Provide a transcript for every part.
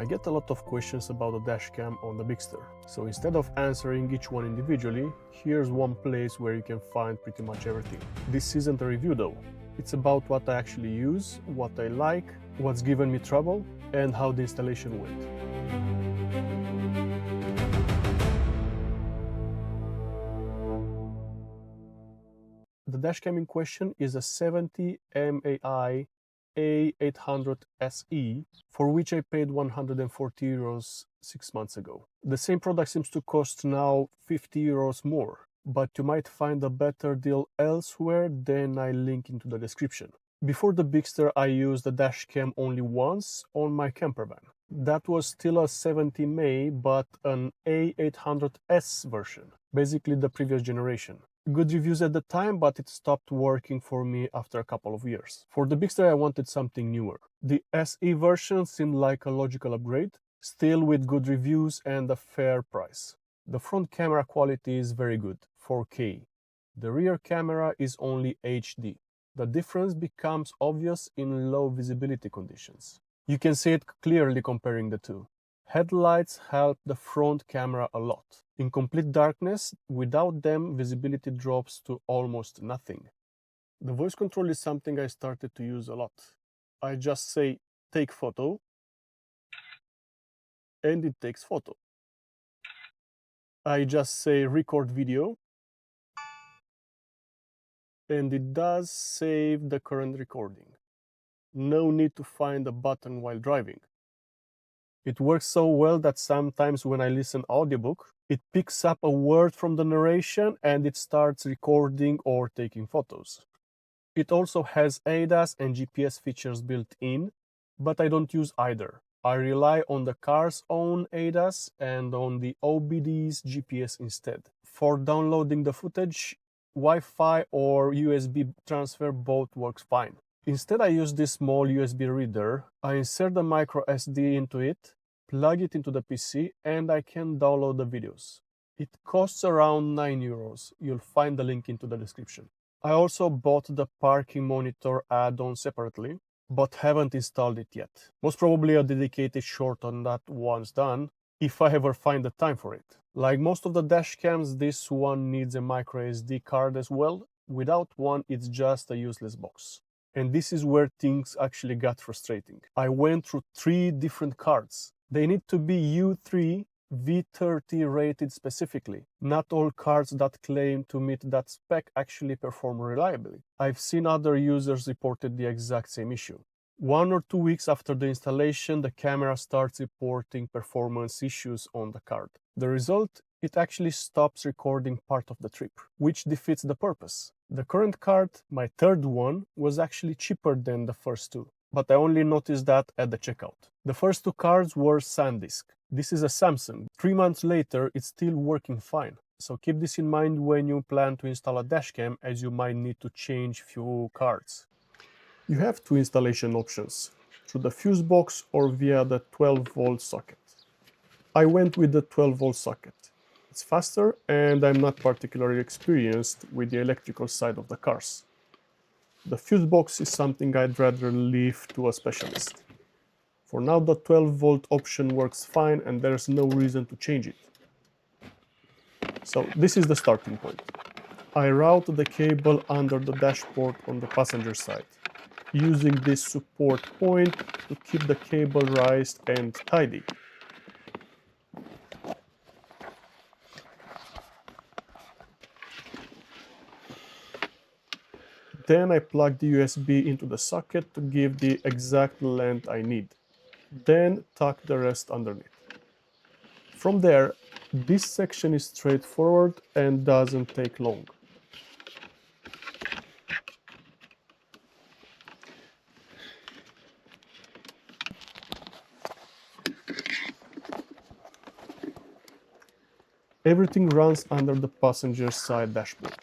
I get a lot of questions about the dashcam on the Bigster. So instead of answering each one individually, here's one place where you can find pretty much everything. This isn't a review though. It's about what I actually use, what I like, what's given me trouble, and how the installation went. The dashcam in question is a 70Mai A800SE, for which I paid €140 6 months ago. The same product seems to cost now €50 more, but you might find a better deal elsewhere, then I link into the description. Before the Bigster, I used the dashcam only once on my camper van. That was still a 70Mai, but an A800S version, basically the previous generation. Good reviews at the time, but it stopped working for me after a couple of years. For the Bigster, I wanted something newer. The SE version seemed like a logical upgrade, still with good reviews and a fair price. The front camera quality is very good, 4K. The rear camera is only HD. The difference becomes obvious in low visibility conditions. You can see it clearly comparing the two. Headlights help the front camera a lot. In complete darkness, without them, visibility drops to almost nothing. The voice control is something I started to use a lot. I just say, take photo, and it takes photo. I just say, record video, and it does save the current recording. No need to find a button while driving. It works so well that sometimes when I listen audiobook, it picks up a word from the narration and it starts recording or taking photos. It also has ADAS and GPS features built in, but I don't use either. I rely on the car's own ADAS and on the OBD's GPS instead. For downloading the footage, Wi-Fi or USB transfer both works fine. Instead, I use this small USB reader. I insert the micro SD into it, plug it into the PC, and I can download the videos. It costs around €9. You'll find the link into the description. I also bought the parking monitor add-on separately, but haven't installed it yet. Most probably a dedicated short on that once done, if I ever find the time for it. Like most of the dashcams, this one needs a micro SD card as well. Without one, it's just a useless box. And this is where things actually got frustrating. I went through 3 different cards. They need to be U3 V30 rated specifically. Not all cards that claim to meet that spec actually perform reliably. I've seen other users reported the exact same issue. 1 or 2 weeks after the installation, the camera starts reporting performance issues on the card. The result? It actually stops recording part of the trip, which defeats the purpose. The current card, my third one, was actually cheaper than the first 2, but I only noticed that at the checkout. The first 2 cards were SanDisk. This is a Samsung. 3 months later, it's still working fine. So keep this in mind when you plan to install a dashcam, as you might need to change few cards. You have 2 installation options, through the fuse box or via the 12-volt socket. I went with the 12-volt socket. It's faster, and I'm not particularly experienced with the electrical side of the cars. The fuse box is something I'd rather leave to a specialist. For now, the 12-volt option works fine, and there's no reason to change it. So this is the starting point. I route the cable under the dashboard on the passenger side, using this support point to keep the cable raised and tidy. Then I plug the USB into the socket to give the exact length I need. Then tuck the rest underneath. From there, this section is straightforward and doesn't take long. Everything runs under the passenger side dashboard.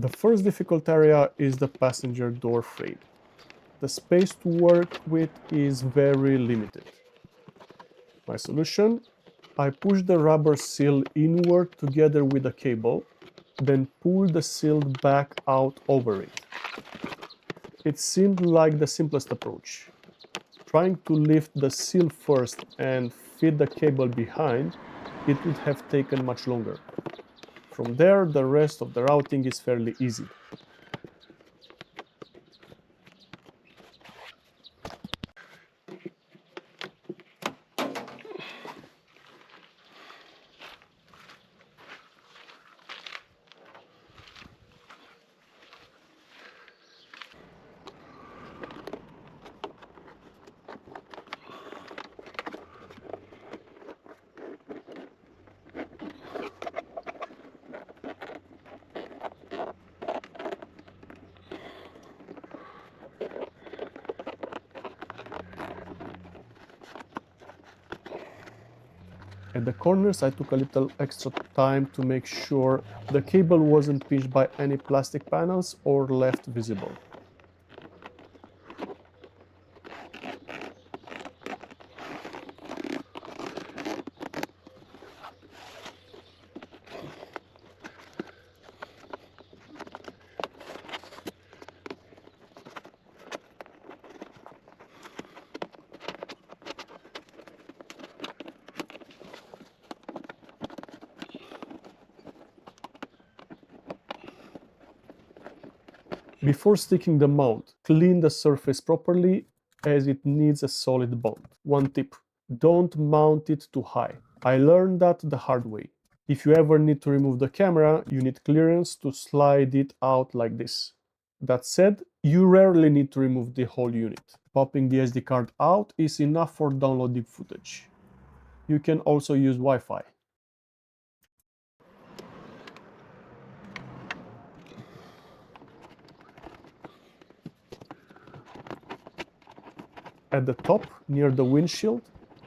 The first difficult area is the passenger door frame. The space to work with is very limited. My solution? I push the rubber seal inward together with the cable, then pull the seal back out over it. It seemed like the simplest approach. Trying to lift the seal first and fit the cable behind, it would have taken much longer. From there, the rest of the routing is fairly easy. At the corners, I took a little extra time to make sure the cable wasn't pinched by any plastic panels or left visible. Before sticking the mount, clean the surface properly as it needs a solid bond. One tip, don't mount it too high. I learned that the hard way. If you ever need to remove the camera, you need clearance to slide it out like this. That said, you rarely need to remove the whole unit. Popping the SD card out is enough for downloading footage. You can also use Wi-Fi. At the top, near the windshield,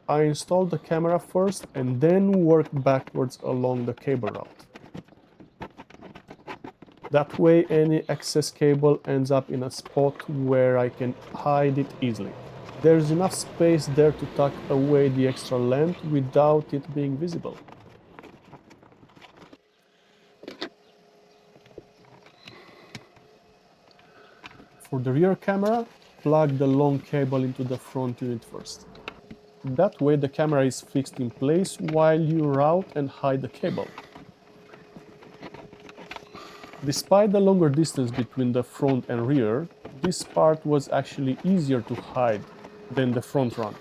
I installed the camera first and then worked backwards along the cable route. That way, any excess cable ends up in a spot where I can hide it easily. There's enough space there to tuck away the extra length without it being visible. For the rear camera, plug the long cable into the front unit first. That way the camera is fixed in place while you route and hide the cable. Despite the longer distance between the front and rear, this part was actually easier to hide than the front run.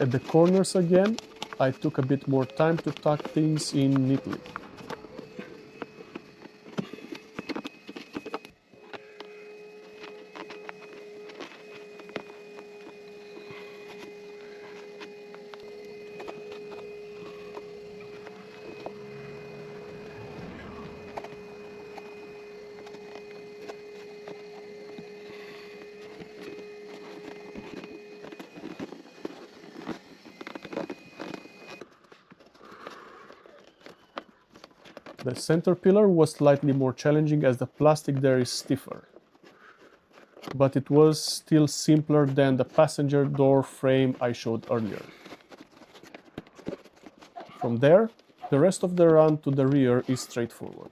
At the corners again, I took a bit more time to tuck things in neatly. The center pillar was slightly more challenging as the plastic there is stiffer, but it was still simpler than the passenger door frame I showed earlier. From there, the rest of the run to the rear is straightforward.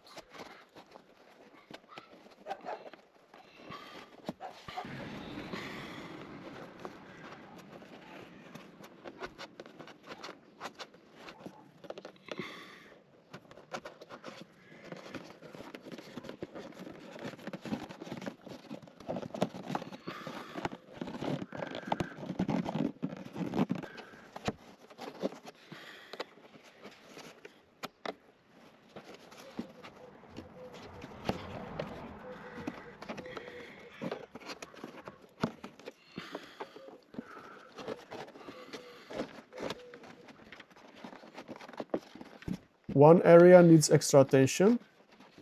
One area needs extra attention,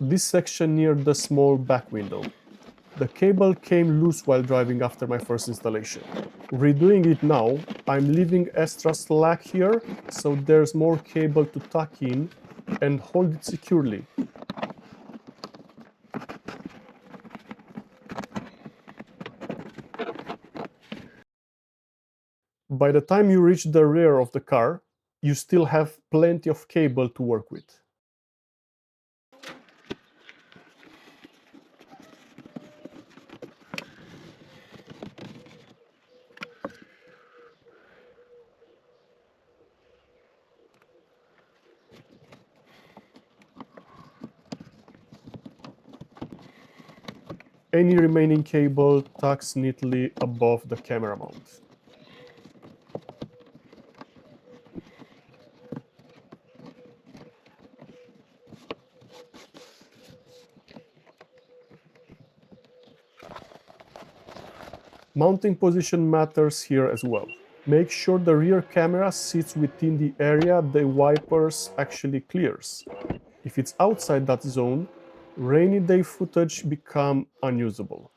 this section near the small back window. The cable came loose while driving after my first installation. Redoing it now, I'm leaving extra slack here so there's more cable to tuck in and hold it securely. By the time you reach the rear of the car, you still have plenty of cable to work with. Any remaining cable tucks neatly above the camera mount. Mounting position matters here as well. Make sure the rear camera sits within the area the wipers actually clears. If it's outside that zone, rainy day footage becomes unusable.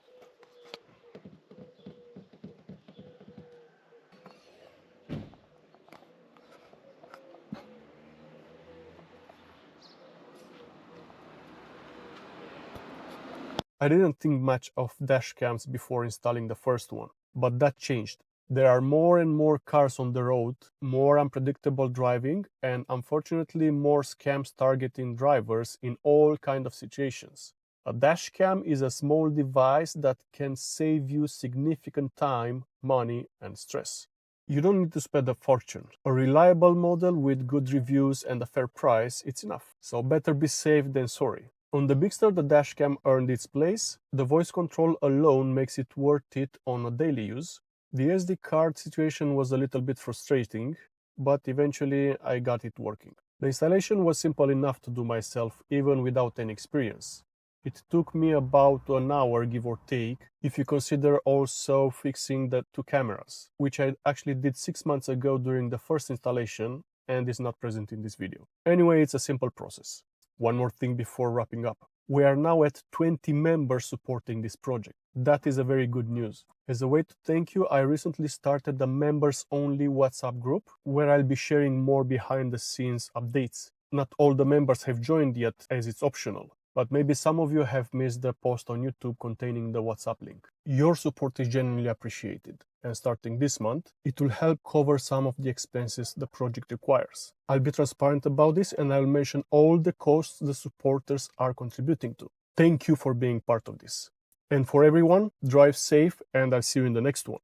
I didn't think much of dash cams before installing the first one, but that changed. There are more and more cars on the road, more unpredictable driving, and unfortunately more scams targeting drivers in all kinds of situations. A dash cam is a small device that can save you significant time, money, and stress. You don't need to spend a fortune. A reliable model with good reviews and a fair price, it's enough. So better be safe than sorry. On the Bigster, the dashcam earned its place. The voice control alone makes it worth it on a daily use. The SD card situation was a little bit frustrating, but eventually I got it working. The installation was simple enough to do myself, even without any experience. It took me about an hour, give or take, if you consider also fixing the two cameras, which I actually did 6 months ago during the first installation and is not present in this video. Anyway, it's a simple process. One more thing before wrapping up. We are now at 20 members supporting this project. That is a very good news. As a way to thank you, I recently started a members-only WhatsApp group where I'll be sharing more behind-the-scenes updates. Not all the members have joined yet, as it's optional, but maybe some of you have missed the post on YouTube containing the WhatsApp link. Your support is genuinely appreciated, and starting this month, it will help cover some of the expenses the project requires. I'll be transparent about this and I'll mention all the costs the supporters are contributing to. Thank you for being part of this. And for everyone, drive safe and I'll see you in the next one.